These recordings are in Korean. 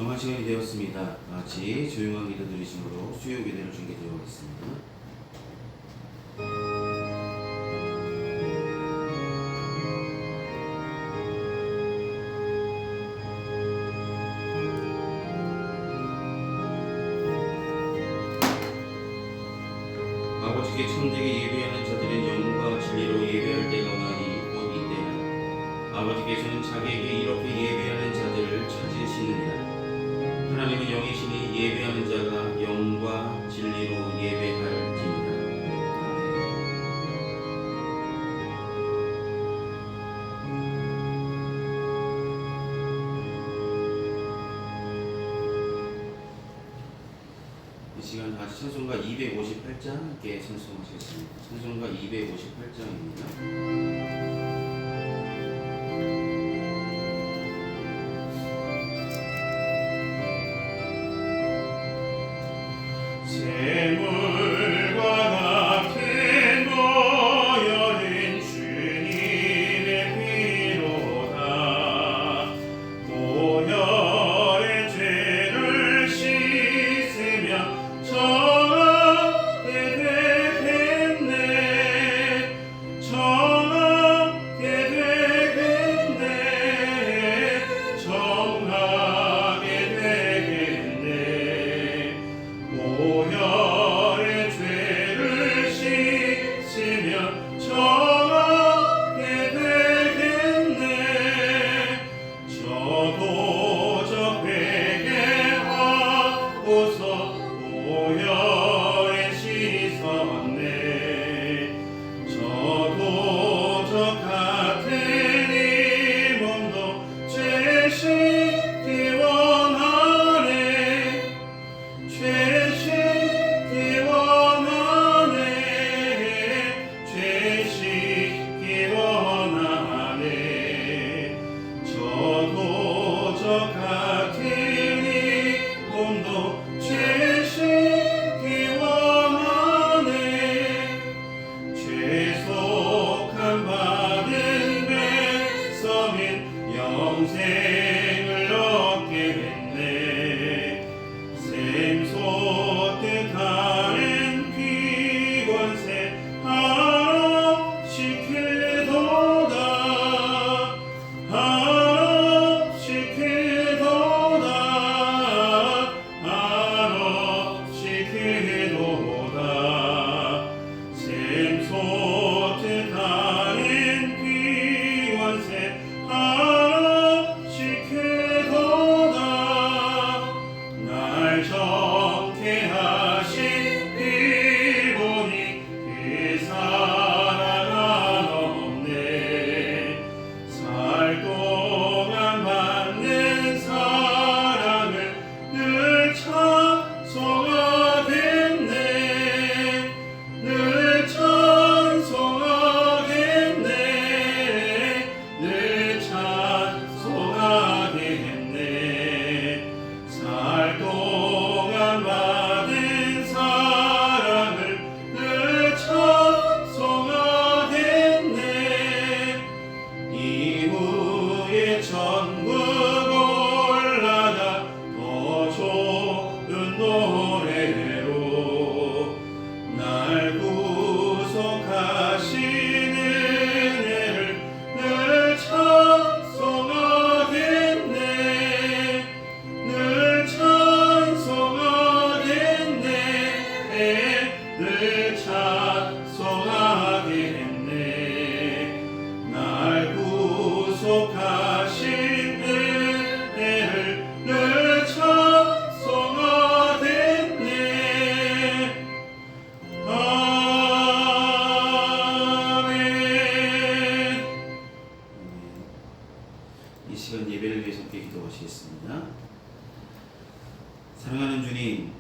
정한 시간이 되었습니다. 같이 조용한 기도 드리심으로 수요 기도를 중개드리도록 하겠습니다. 아버지께 참되게 예배하는 자들은 영과 진리로 예배할 때가 오나니 곧 이때라. 아버지께서는 자기에게 이렇게 예배하는 자들을 찾으시느니라. 하나님은 영이시니 예배하는 자가 영과 진리로 예배할지니라. 이 시간 다시 찬송가 258장 함께 찬송하시겠습니다. 찬송가 258장입니다. 샘물과 같은 보혈은 주님의 피로다. 보혈의 죄를 씻으면 정하게 되겠네. 정하게 되겠네. 정하게 되겠네. 보혈의 죄를 씻으면 정하게 되겠네. 저도 저 회개하고서 보혈에 씻었네. 저도 저 같은 이 몸도 죄 씻기 원하네. 죄 씻기 원하네. 죄 씻기 원하네. 저도 저 같은 이 몸도 죄 씻기 원하네. 죄속함 받은 백성인 영생을 얻게 됐네. 샘솟듯 하는 귀권세 하옵시키도다. 하옵시키도다. 하옵시키도다. 샘솟듯 하는 귀권세 하옵시키도다. 날 정케 하신 피보니 그 사랑 없네. 살 동안 받는 사랑을 늘 찬송하겠네. 늘 찬송하겠네. 늘 찬송하겠네. 살 동안 받은 사랑을 늘 찬송하겠네. 이후에 천국 올라가 더 좋은 노래로 날 구속하신 은혜를 늘 찬송하겠네. 늘 찬송하겠네. 늘 찬송하겠네. 날 구속하신 은혜를 늘 찬송하겠네. 아멘. 이 시간 예배를 위해서 함께 기도하시겠습니다. 사랑하는 주님,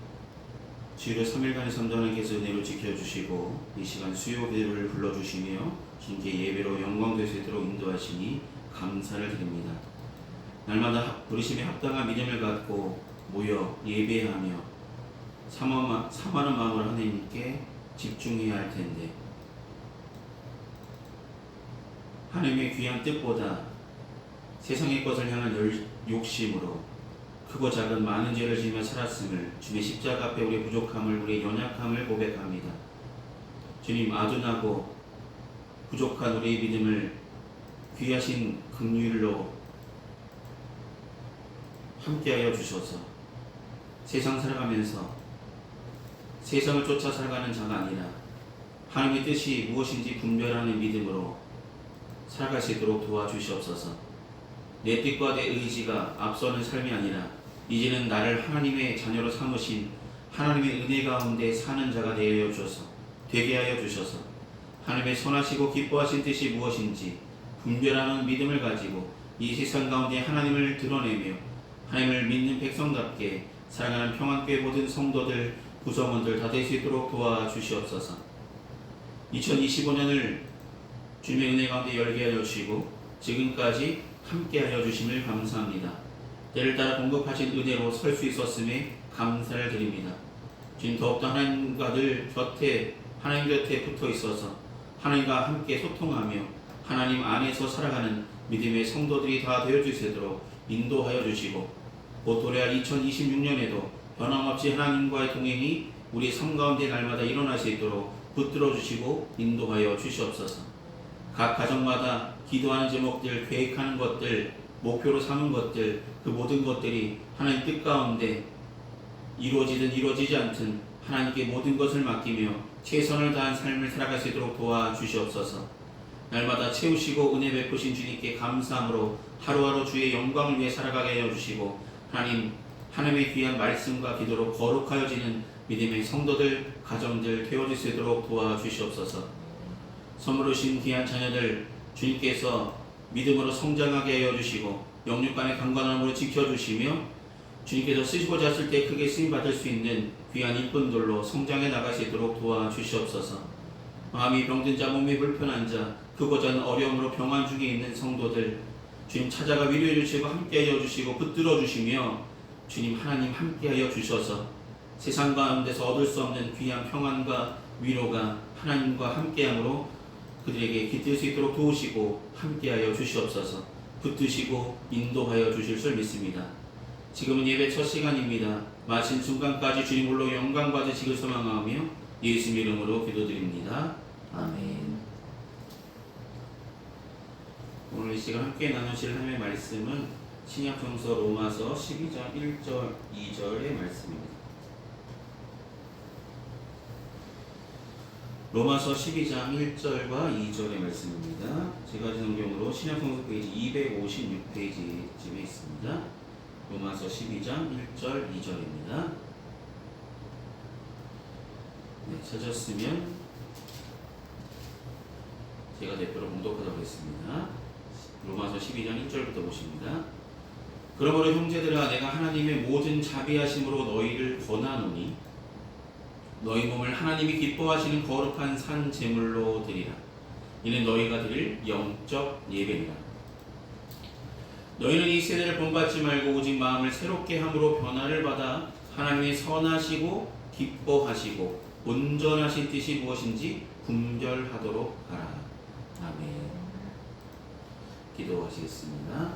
주일을 3일간의 선전하께서 은혜로 지켜주시고 이 시간 수요 기도를 불러주시며 주님께 예배로 영광 될 수 있도록 인도하시니 감사를 드립니다. 날마다 부르심에 합당한 믿음을 갖고 모여 예배하며 사모하는 마음으로 하나님께 집중해야 할 텐데 하나님의 귀한 뜻보다 세상의 것을 향한 욕심으로 크고 작은 많은 죄를 지으며 살았음을, 주님의 십자가 앞에 우리의 부족함을, 우리의 연약함을 고백합니다. 주님, 아둔하고 부족한 우리의 믿음을 귀하신 긍휼로 함께하여 주셔서 세상 살아가면서 세상을 쫓아 살아가는 자가 아니라 하나님의 뜻이 무엇인지 분별하는 믿음으로 살아갈 수 있도록 도와주시옵소서. 내 뜻과 내 의지가 앞서는 삶이 아니라 이제는 나를 하나님의 자녀로 삼으신 하나님의 은혜 가운데 사는 자가 되게 하여 주셔서 하나님의 선하시고 기뻐하신 뜻이 무엇인지 분별하는 믿음을 가지고 이 세상 가운데 하나님을 드러내며 하나님을 믿는 백성답게 살아가는 평안교회 모든 성도들, 구성원들 다 될 수 있도록 도와주시옵소서. 2025년을 주님의 은혜 가운데 열게 하여 주시고 지금까지 함께하여 주심을 감사합니다. 때를 따라 공급하신 은혜로 설 수 있었음에 감사를 드립니다. 주님, 더욱더 하나님 곁에 붙어 있어서 하나님과 함께 소통하며 하나님 안에서 살아가는 믿음의 성도들이 다 되어줄 수 있도록 인도하여 주시고 곧 도래할 2026년에도 변함없이 하나님과의 동행이 우리 삶 가운데 날마다 일어날 수 있도록 붙들어 주시고 인도하여 주시옵소서. 각 가정마다 기도하는 제목들, 계획하는 것들, 목표로 삼은 것들, 그 모든 것들이 하나님 뜻 가운데 이루어지든 이루어지지 않든 하나님께 모든 것을 맡기며 최선을 다한 삶을 살아갈 수 있도록 도와주시옵소서. 날마다 채우시고 은혜 베푸신 주님께 감사함으로 하루하루 주의 영광을 위해 살아가게 하여 주시고 하나님의 귀한 말씀과 기도로 거룩하여지는 믿음의 성도들, 가정들 되어질 수 있도록 도와주시옵소서. 선물로 주신 귀한 자녀들 주님께서 믿음으로 성장하게 하여 주시고 영육간의 강건함으로 지켜주시며 주님께서 쓰시고자 하실 때 크게 쓰임받을 수 있는 귀한 일꾼들로 성장해 나갈 수 있도록 도와주시옵소서. 마음이 병든 자, 몸이 불편한 자, 크고자 하는 어려움으로 병환 중에 있는 성도들 주님 찾아가 위로해 주시고 함께하여 주시고 붙들어 주시며 주님 하나님 함께하여 주셔서 세상 가운데서 얻을 수 없는 귀한 평안과 위로가 하나님과 함께함으로 그들에게 깃들 수 있도록 도우시고 함께하여 주시옵소서. 붙드시고 인도하여 주실 줄 믿습니다. 지금은 예배 첫 시간입니다. 마친 순간까지 주님 홀로 영광 받으시길 소망하며 예수 이름으로 기도드립니다. 아멘. 오늘 이 시간 함께 나누실 하나님의 말씀은 신약성서 로마서 12장 1절 2절의 말씀입니다. 로마서 12장 1절과 2절의 말씀입니다. 제가 지는 경우로 신약성서 페이지 256페이지쯤에 있습니다. 로마서 12장 1절 2절입니다. 네, 찾았으면 제가 대표로 봉독하도록 하겠습니다. 로마서 12장 1절부터 보십니다. 그러므로 형제들아, 내가 하나님의 모든 자비하심으로 너희를 권하노니 너희 몸을 하나님이 기뻐하시는 거룩한 산 제물로 드리라. 이는 너희가 드릴 영적 예배니라. 너희는 이 세대를 본받지 말고 오직 마음을 새롭게 함으로 변화를 받아 하나님의 선하시고 기뻐하시고 온전하신 뜻이 무엇인지 분별하도록 하라. 아멘. 기도하시겠습니다.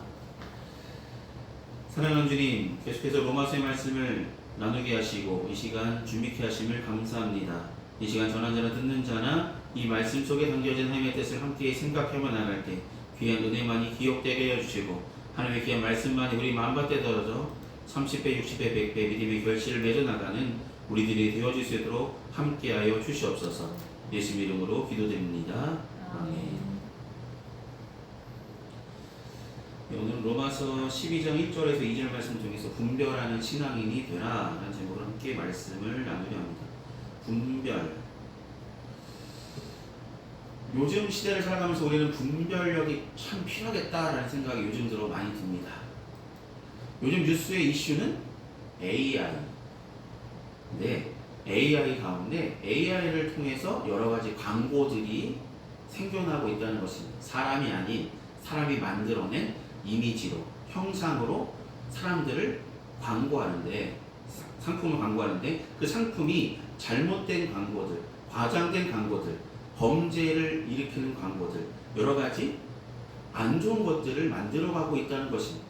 사랑하는 주님, 계속해서 로마서의 말씀을 나누게 하시고 이 시간 준비케 하심을 감사합니다. 이 시간 전한 자나 듣는 자나 이 말씀 속에 담겨진 하나님의 뜻을 함께 생각하며 나갈 때 귀한 은혜만이 기억되게 해주시고 하나님의 귀한 말씀만이 우리 마음밭에 떨어져 30배, 60배, 100배 믿음의 결실을 맺어나가는 우리들이 되어질 수 있도록 함께하여 주시옵소서. 예수 이름으로 기도드립니다. 아멘. 오늘 로마서 12장 1절에서 2절 말씀 통해서 분별하는 신앙인이 되라 라는 제목으로 함께 말씀을 나누려 합니다. 분별. 요즘 시대를 살아가면서 우리는 분별력이 참 필요하겠다라는 생각이 요즘 들어 많이 듭니다. 요즘 뉴스의 이슈는 AI. 네, AI 가운데 AI를 통해서 여러 가지 광고들이 생겨나고 있다는 것입니다. 사람이 아닌 사람이 만들어낸 이미지로, 형상으로 사람들을 광고하는데, 상품을 광고하는데 그 상품이 잘못된 광고들, 과장된 광고들, 범죄를 일으키는 광고들, 여러 가지 안 좋은 것들을 만들어가고 있다는 것입니다.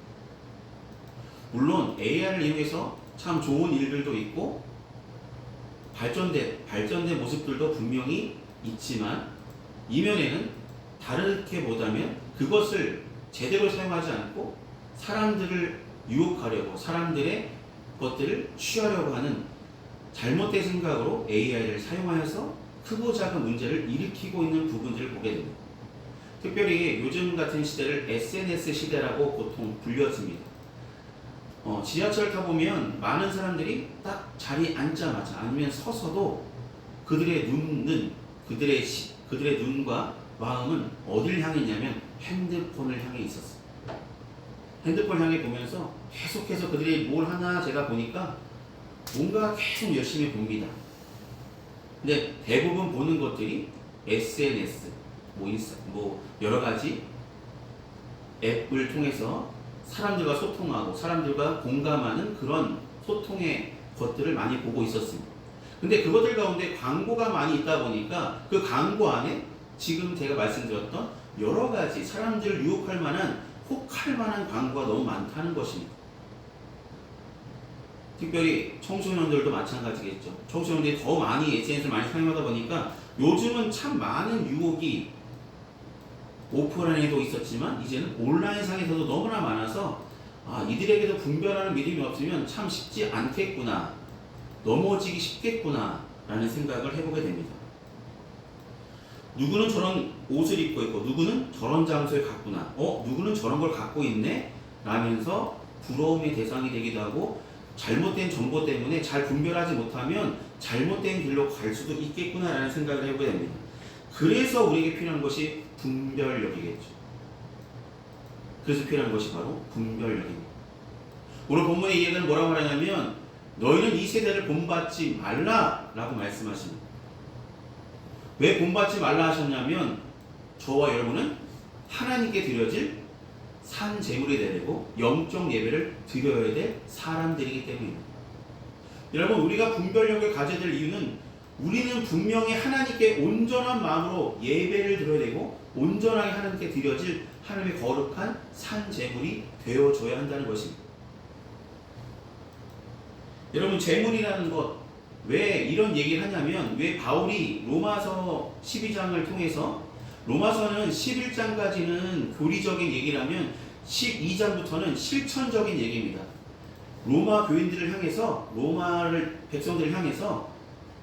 물론 AI를 이용해서 참 좋은 일들도 있고 발전된 모습들도 분명히 있지만 이면에는 다르게 보다면 그것을 제대로 사용하지 않고 사람들을 유혹하려고 사람들의 것들을 취하려고 하는 잘못된 생각으로 AI를 사용하여서 크고 작은 문제를 일으키고 있는 부분들을 보게 됩니다. 특별히 요즘 같은 시대를 SNS 시대라고 보통 불렸습니다. 지하철 타보면 많은 사람들이 딱 자리에 앉자마자 아니면 서서도 그들의 눈과 마음은 어딜 향해 있냐면 핸드폰을 향해 있었어요. 핸드폰 향해 보면서 계속해서 그들이 뭘 하나 제가 보니까 뭔가 계속 열심히 봅니다. 근데 대부분 보는 것들이 SNS, 여러 가지 앱을 통해서 사람들과 소통하고 사람들과 공감하는 그런 소통의 것들을 많이 보고 있었습니다. 근데 그것들 가운데 광고가 많이 있다 보니까 그 광고 안에 지금 제가 말씀드렸던 여러 가지 사람들을 유혹할 만한 혹할 만한 광고가 너무 많다는 것입니다. 특별히 청소년들도 마찬가지겠죠. 청소년들이 더 많이 SNS를 많이 사용하다 보니까 요즘은 참 많은 유혹이 오프라인에도 있었지만 이제는 온라인상에서도 너무나 많아서 이들에게도 분별하는 믿음이 없으면 참 쉽지 않겠구나, 넘어지기 쉽겠구나 라는 생각을 해보게 됩니다. 누구는 저런 옷을 입고 있고 누구는 저런 장소에 갔구나, 누구는 저런 걸 갖고 있네 라면서 부러움의 대상이 되기도 하고 잘못된 정보 때문에 잘 분별하지 못하면 잘못된 길로 갈 수도 있겠구나 라는 생각을 해보게 됩니다. 그래서 우리에게 필요한 것이 분별력이겠죠. 그래서 필요한 것이 바로 분별력입니다. 오늘 본문의 이야기는 뭐라고 말하냐면 너희는 이 세대를 본받지 말라 라고 말씀하십니다. 왜 본받지 말라 하셨냐면 저와 여러분은 하나님께 드려질 산 제물이 되고 영적 예배를 드려야 될 사람들이기 때문입니다. 여러분, 우리가 분별력을 가져야 될 이유는 우리는 분명히 하나님께 온전한 마음으로 예배를 드려야 되고 온전하게 하나님께 드려질 하나님의 거룩한 산 제물이 되어줘야 한다는 것입니다. 여러분, 제물이라는 것, 왜 이런 얘기를 하냐면 왜 바울이 로마서 12장을 통해서 로마서는 11장까지는 교리적인 얘기라면 12장부터는 실천적인 얘기입니다. 로마 교인들을 향해서 로마를 백성들을 향해서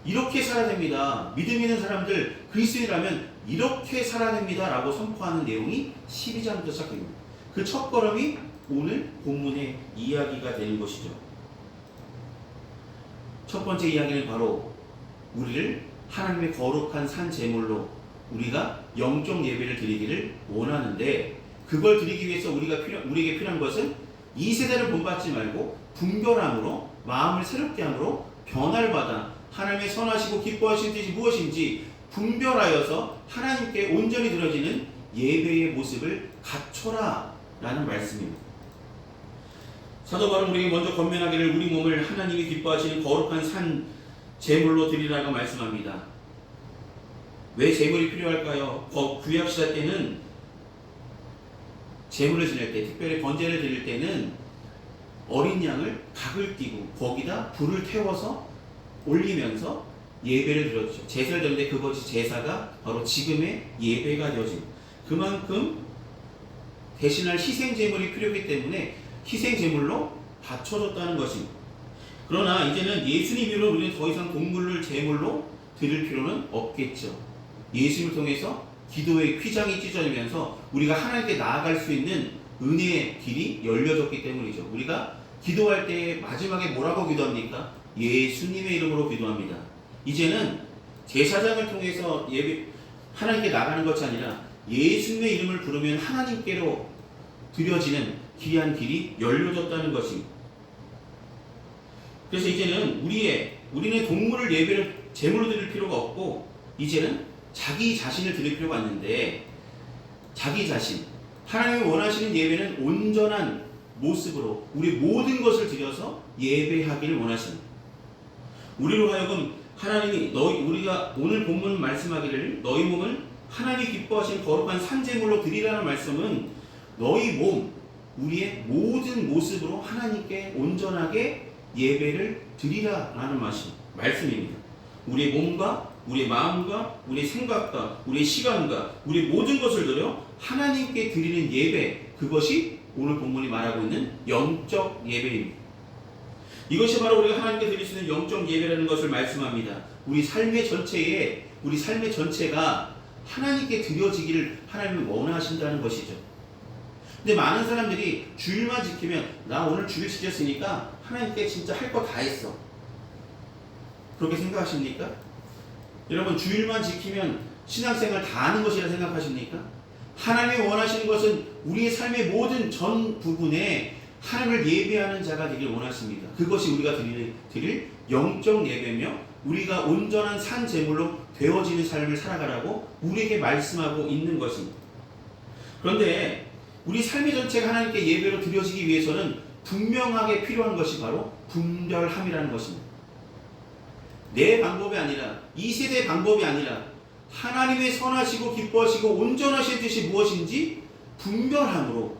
이렇게 살아야 됩니다. 믿음 있는 사람들 그리스도인이라면 이렇게 살아야 됩니다 라고 선포하는 내용이 12장부터 시작됩니다. 그 첫걸음이 오늘 본문의 이야기가 되는 것이죠. 첫 번째 이야기는 바로 우리를 하나님의 거룩한 산 제물로 우리가 영적 예배를 드리기를 원하는데 그걸 드리기 위해서 우리에게 필요한 것은 이 세대를 본받지 말고 분별함으로 마음을 새롭게 함으로 변화를 받아 하나님의 선하시고 기뻐하시는 뜻이 무엇인지 분별하여서 하나님께 온전히 드려지는 예배의 모습을 갖춰라 라는 말씀입니다. 사도 바울은 우리에게 먼저 권면하기를 우리 몸을 하나님이 기뻐하시는 거룩한 산 제물로 드리라고 말씀합니다. 왜 제물이 필요할까요? 구약시대 때는 제물을 지낼 때, 특별히 번제를 드릴 때는 어린 양을 각을 띄고 거기다 불을 태워서 올리면서 예배를 드렸죠. 제사를 드렸는데 그것이 제사가 바로 지금의 예배가 되어집니다. 그만큼 대신할 희생제물이 필요하기 때문에 희생제물로 바쳐줬다는 것입니다. 그러나 이제는 예수님 이후로 우리는 더 이상 동물을 제물로 드릴 필요는 없겠죠. 예수님을 통해서 기도의 휘장이 찢어지면서 우리가 하나님께 나아갈 수 있는 은혜의 길이 열려졌기 때문이죠. 우리가 기도할 때 마지막에 뭐라고 기도합니까? 예수님의 이름으로 기도합니다. 이제는 제사장을 통해서 하나님께 나가는 것이 아니라 예수님의 이름을 부르면 하나님께로 드려지는 귀한 길이 열려졌다는 것입니다. 그래서 이제는 우리는 동물을 예배를 제물로 드릴 필요가 없고 이제는 자기 자신을 드릴 필요가 있는데 자기 자신, 하나님이 원하시는 예배는 온전한 모습으로 우리 모든 것을 드려서 예배하기를 원하십니다. 우리로 하여금 하나님이 우리가 오늘 본문 말씀하기를 너희 몸을 하나님이 기뻐하시는 거룩한 산제물로 드리라는 말씀은 너희 몸, 우리의 모든 모습으로 하나님께 온전하게 예배를 드리라라는 말씀입니다. 우리의 몸과 우리의 마음과 우리의 생각과 우리의 시간과 우리의 모든 것을 들여 하나님께 드리는 예배, 그것이 오늘 본문이 말하고 있는 영적 예배입니다. 이것이 바로 우리가 하나님께 드릴 수 있는 영적 예배라는 것을 말씀합니다. 우리 삶의 전체가 하나님께 드려지기를 하나님이 원하신다는 것이죠. 근데 많은 사람들이 주일만 지키면, 나 오늘 주일 지켰으니까 하나님께 진짜 할 거 다 했어, 그렇게 생각하십니까? 여러분, 주일만 지키면 신앙생활 다 하는 것이라 생각하십니까? 하나님이 원하시는 것은 우리의 삶의 모든 전 부분에 하나님을 예배하는 자가 되길 원하십니다. 그것이 우리가 드릴 영적 예배며, 우리가 온전한 산 제물로 되어지는 삶을 살아가라고 우리에게 말씀하고 있는 것입니다. 그런데 우리 삶의 전체가 하나님께 예배로 드려지기 위해서는 분명하게 필요한 것이 바로 분별함이라는 것입니다. 내 방법이 아니라, 이 세대의 방법이 아니라 하나님의 선하시고 기뻐하시고 온전하신 뜻이 무엇인지 분별함으로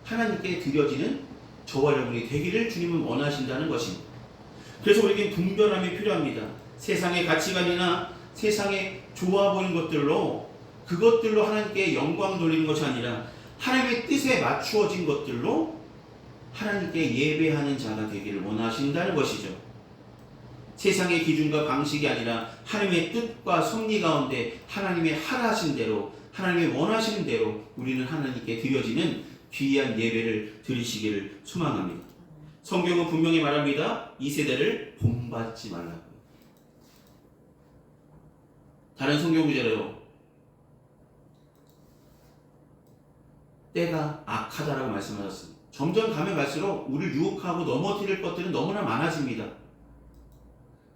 하나님께 드려지는 저와 여러분이 되기를 주님은 원하신다는 것입니다. 그래서 우리에게 분별함이 필요합니다. 세상의 가치관이나 세상에 좋아 보이는 그것들로 하나님께 영광 돌리는 것이 아니라 하나님의 뜻에 맞추어진 것들로 하나님께 예배하는 자가 되기를 원하신다는 것이죠. 세상의 기준과 방식이 아니라 하나님의 뜻과 섭리 가운데 하나님의 하라하신 대로, 하나님의 원하시는 대로 우리는 하나님께 드려지는 귀한 예배를 드리시기를 소망합니다. 성경은 분명히 말합니다. 이 세대를 본받지 말라고. 다른 성경 구절에요, 때가 악하다라고 말씀하셨습니다. 점점 가면 갈수록 우리를 유혹하고 넘어뜨릴 것들은 너무나 많아집니다.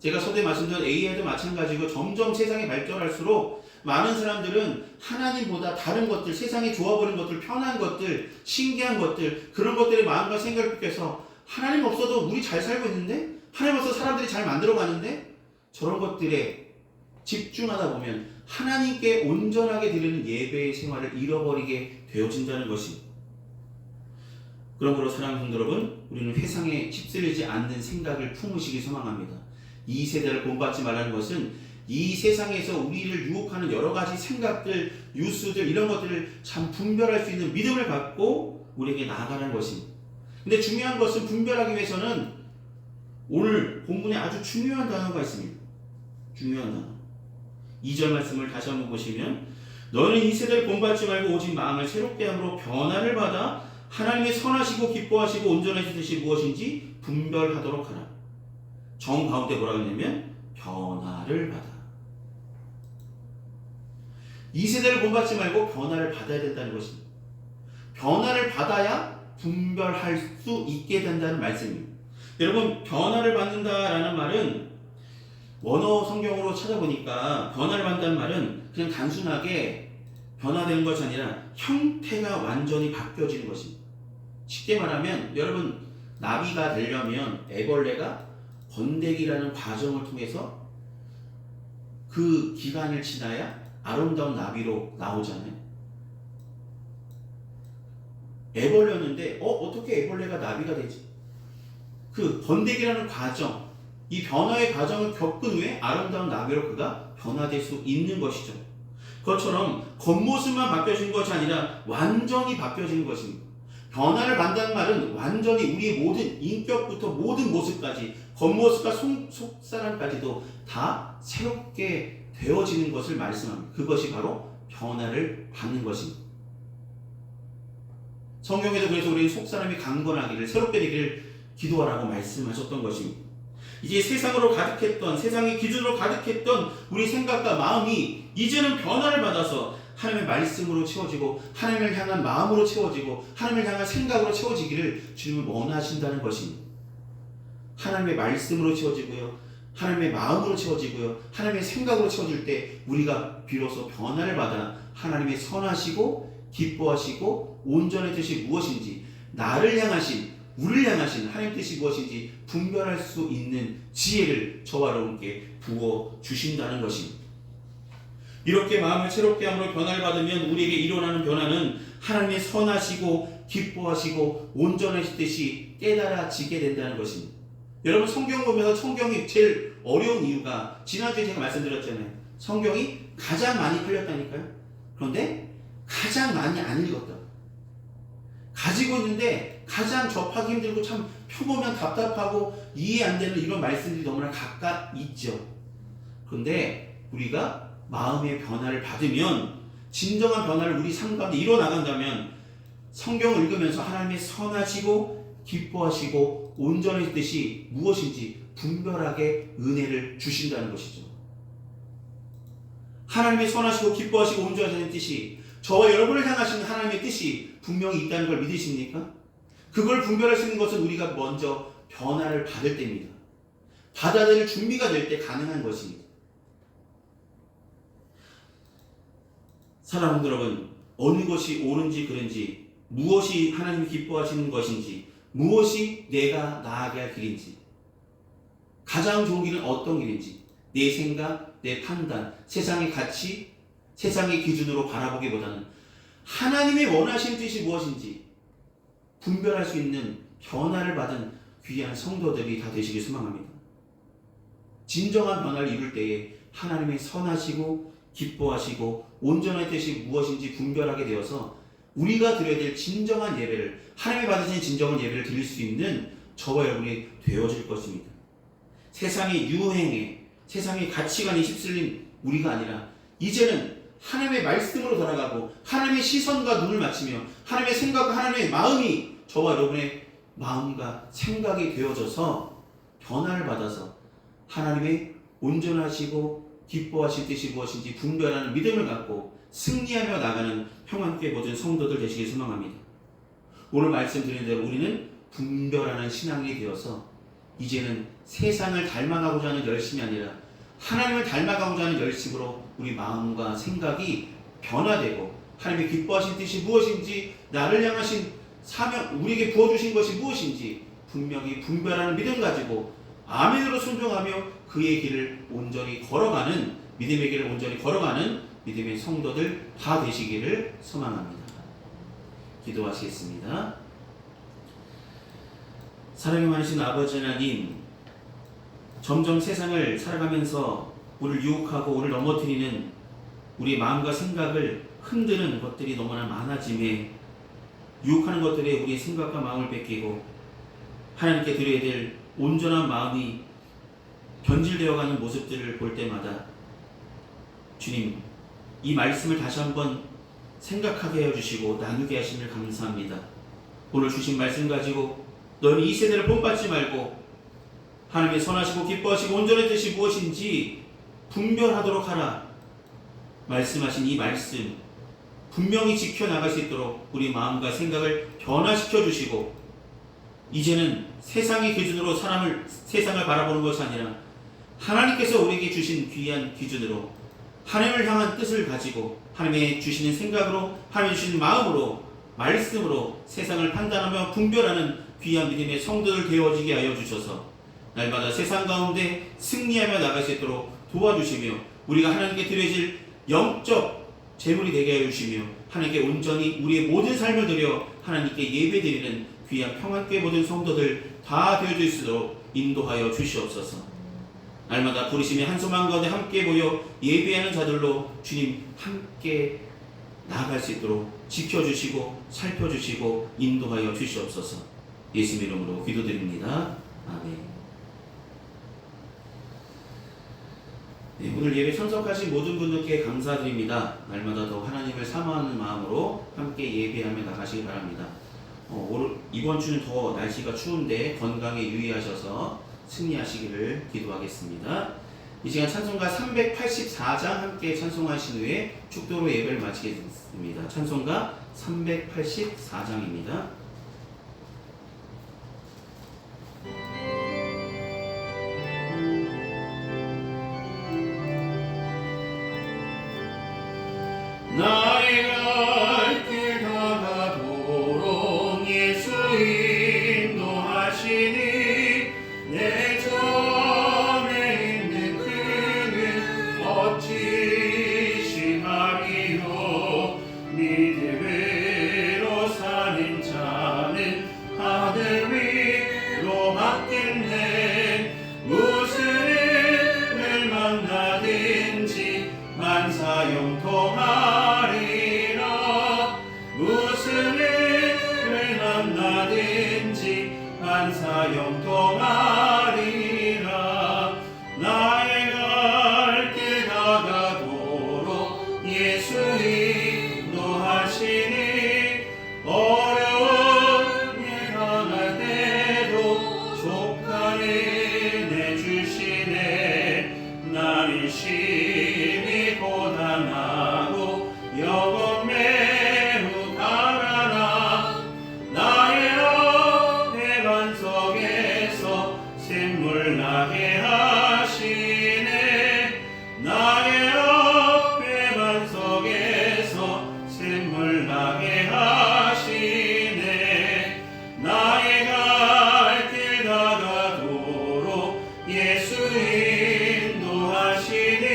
제가 서두에 말씀드린 AI도 마찬가지고, 점점 세상이 발전할수록 많은 사람들은 하나님보다 다른 것들, 세상에 좋아 보이는 것들, 편한 것들, 신기한 것들, 그런 것들의 마음과 생각을 뺏겨서 하나님 없어도 우리 잘 살고 있는데, 하나님 없어도 사람들이 잘 만들어가는데, 저런 것들에 집중하다 보면 하나님께 온전하게 드리는 예배의 생활을 잃어버리게 되어진다는 것입니다. 그러므로 사랑하는 성도 여러분, 우리는 회상에 휩쓸리지 않는 생각을 품으시기 소망합니다. 이 세대를 본받지 말라는 것은 이 세상에서 우리를 유혹하는 여러 가지 생각들, 뉴스들, 이런 것들을 참 분별할 수 있는 믿음을 갖고 우리에게 나아가는 것입니다. 근데 중요한 것은, 분별하기 위해서는 오늘 본문에 아주 중요한 단어가 있습니다. 중요한 단어. 2절 말씀을 다시 한번 보시면, 너는 이 세대를 본받지 말고 오직 마음을 새롭게 함으로 변화를 받아 하나님의 선하시고 기뻐하시고 온전하신 뜻이 무엇인지 분별하도록 하라. 정 가운데 뭐라고 했냐면 변화를 받아. 이 세대를 본받지 말고 변화를 받아야 된다는 것입니다. 변화를 받아야 분별할 수 있게 된다는 말씀입니다. 여러분, 변화를 받는다라는 말은 원어 성경으로 찾아보니까 변화를 받는다는 말은 그냥 단순하게 변화되는 것이 아니라 형태가 완전히 바뀌어지는 것입니다. 쉽게 말하면, 여러분, 나비가 되려면 애벌레가 번데기라는 과정을 통해서 그 기간을 지나야 아름다운 나비로 나오잖아요. 애벌레였는데 어떻게 애벌레가 나비가 되지? 그 번데기라는 과정, 이 변화의 과정을 겪은 후에 아름다운 나비로 그가 변화될 수 있는 것이죠. 그것처럼 겉모습만 바뀌어지는 것이 아니라 완전히 바뀌어지는 것입니다. 변화를 받는다는 말은 완전히 우리의 모든 인격부터 모든 모습까지, 겉모습과 속사람까지도 다 새롭게 되어지는 것을 말씀합니다. 그것이 바로 변화를 받는 것입니다. 성경에도 그래서 우리는 속사람이 강건하기를, 새롭게 되기를 기도하라고 말씀하셨던 것입니다. 이제 세상으로 가득했던, 세상의 기준으로 가득했던 우리 생각과 마음이 이제는 변화를 받아서 하나님의 말씀으로 채워지고, 하나님을 향한 마음으로 채워지고, 하나님을 향한 생각으로 채워지기를 주님은 원하신다는 것입니다. 하나님의 말씀으로 채워지고요, 하나님의 마음으로 채워지고요, 하나님의 생각으로 채워질 때 우리가 비로소 변화를 받아 하나님의 선하시고 기뻐하시고 온전한 뜻이 무엇인지, 나를 향하신, 우리를 향하신 하나님의 뜻이 무엇인지 분별할 수 있는 지혜를 저와 여러분께 부어주신다는 것입니다. 이렇게 마음을 새롭게 함으로 변화를 받으면 우리에게 일어나는 변화는 하나님의 선하시고 기뻐하시고 온전하시듯이 깨달아지게 된다는 것입니다. 여러분, 성경 보면서 성경이 제일 어려운 이유가 지난주에 제가 말씀드렸잖아요. 성경이 가장 많이 팔렸다니까요. 그런데 가장 많이 안 읽었다. 가지고 있는데 가장 접하기 힘들고 참 펴보면 답답하고 이해 안 되는 이런 말씀들이 너무나 각각 있죠. 그런데 우리가 마음의 변화를 받으면, 진정한 변화를 우리 삶 가운데 이뤄나간다면 성경을 읽으면서 하나님의 선하시고 기뻐하시고 온전하신 뜻이 무엇인지 분별하게 은혜를 주신다는 것이죠. 하나님의 선하시고 기뻐하시고 온전하신 뜻이, 저와 여러분을 향하시는 하나님의 뜻이 분명히 있다는 걸 믿으십니까? 그걸 분별할 수 있는 것은 우리가 먼저 변화를 받을 때입니다. 받아들일 준비가 될 때 가능한 것입니다. 사랑하는 여러분, 어느 것이 옳은지 그른지, 무엇이 하나님이 기뻐하시는 것인지, 무엇이 내가 나아가야 할 길인지, 가장 좋은 길은 어떤 길인지, 내 생각, 내 판단, 세상의 가치, 세상의 기준으로 바라보기보다는 하나님의 원하시는 뜻이 무엇인지 분별할 수 있는 변화를 받은 귀한 성도들이 다 되시길 소망합니다. 진정한 변화를 이룰 때에 하나님의 선하시고 기뻐하시고 온전한 뜻이 무엇인지 분별하게 되어서 우리가 드려야 될 진정한 예배를, 하나님이 받으신 진정한 예배를 드릴 수 있는 저와 여러분이 되어질 것입니다. 세상의 유행에, 세상의 가치관에 휩쓸린 우리가 아니라 이제는 하나님의 말씀으로 돌아가고 하나님의 시선과 눈을 맞추며 하나님의 생각과 하나님의 마음이 저와 여러분의 마음과 생각이 되어져서 변화를 받아서 하나님의 온전하시고 기뻐하실 뜻이 무엇인지 분별하는 믿음을 갖고 승리하며 나가는 평안교회 모든 성도들 되시길 소망합니다. 오늘 말씀드린 대로 우리는 분별하는 신앙이 되어서 이제는 세상을 닮아가고자 하는 열심이 아니라 하나님을 닮아가고자 하는 열심으로 우리 마음과 생각이 변화되고 하나님의 기뻐하신 뜻이 무엇인지, 나를 향하신 사명, 우리에게 부어주신 것이 무엇인지 분명히 분별하는 믿음 가지고 아멘으로 순종하며 그의 길을 온전히 걸어가는, 믿음의 길을 온전히 걸어가는 믿음의 성도들 다 되시기를 소망합니다. 기도하시겠습니다. 사랑이 많으신 아버지 하나님, 점점 세상을 살아가면서 우리를 유혹하고 우리를 넘어뜨리는 우리의 마음과 생각을 흔드는 것들이 너무나 많아짐에 유혹하는 것들에 우리의 생각과 마음을 뺏기고 하나님께 드려야 될 온전한 마음이 변질되어가는 모습들을 볼 때마다 주님, 이 말씀을 다시 한번 생각하게 해주시고 나누게 하심을 감사합니다. 오늘 주신 말씀 가지고 너는 이 세대를 본받지 말고 하나님의 선하시고 기뻐하시고 온전한 뜻이 무엇인지 분별하도록 하라. 말씀하신 이 말씀 분명히 지켜나갈 수 있도록 우리 마음과 생각을 변화시켜 주시고 이제는 세상의 기준으로 세상을 바라보는 것이 아니라 하나님께서 우리에게 주신 귀한 기준으로 하나님을 향한 뜻을 가지고 하나님의 주시는 생각으로 하나님의 주시는 마음으로 말씀으로 세상을 판단하며 분별하는 귀한 믿음의 성도들 되어지게 하여 주셔서 날마다 세상 가운데 승리하며 나갈 수 있도록 도와주시며 우리가 하나님께 드려질 영적 재물이 되게 하여 주시며 하나님께 온전히 우리의 모든 삶을 드려 하나님께 예배드리는 귀한 평안교회 모든 성도들 다 되어질 수 있도록 인도하여 주시옵소서. 날마다 부르심의 한소망 가운데 함께 모여 예배하는 자들로 주님 함께 나아갈 수 있도록 지켜주시고 살펴주시고 인도하여 주시옵소서. 예수님 이름으로 기도드립니다. 아멘. 네, 오늘 예배 참석하신 모든 분들께 감사드립니다. 날마다 더 하나님을 사모하는 마음으로 함께 예배하며 나가시기 바랍니다. 이번 주는 더 날씨가 추운데 건강에 유의하셔서 승리하시기를 기도하겠습니다. 이 시간 찬송가 384장 함께 찬송하신 후에 축도로 예배를 마치겠습니다. 찬송가 384장입니다. 나의 갈 길 다가도록 예수 인도하시니 내 전에 있는 그는 어찌 심하리요 믿음으로 사는 자 인도하시니 어려운 일 당할 때도 족하게 내주시네. 나는 심히 고단하고 영혼 매우 가난하 나의 옆에 반석에서 샘물 나게 하시네. 나의 옆에 반석에서 샘물 나게 하시네. 나의 갈 길 다가도록 예수 인도하시니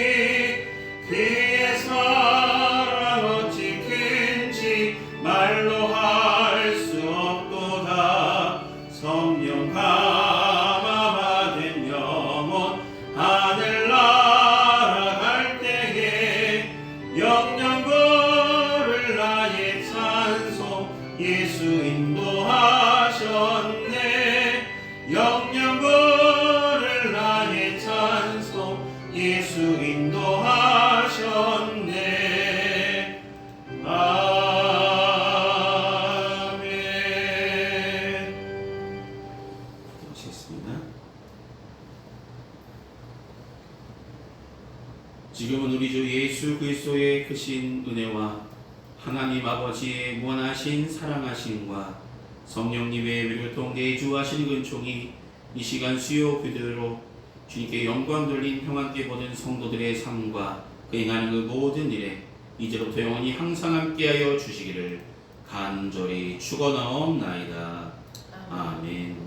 그의 사랑 어찌 큰지 말로 할 수 없도다. 성령 감화받은 영혼 하늘나라 갈 때에 영영거를 나의 찬송 예수 인도하셨네. 영영거를 나의 찬송 예수 인도하셨네. 아멘. 하시겠습니다. 지금은 우리 주 예수 그리스도의 크신 은혜와 하나님 아버지의 무한하신 사랑하심과 성령님의 위로통 내주하신 은총이 이 시간 수요 그대로 주님께 영광 돌린 평안께 보는 성도들의 삶과 그 행하는 그 모든 일에 이제로부터 영원히 항상 함께하여 주시기를 간절히 축원하옵나이다. 아멘.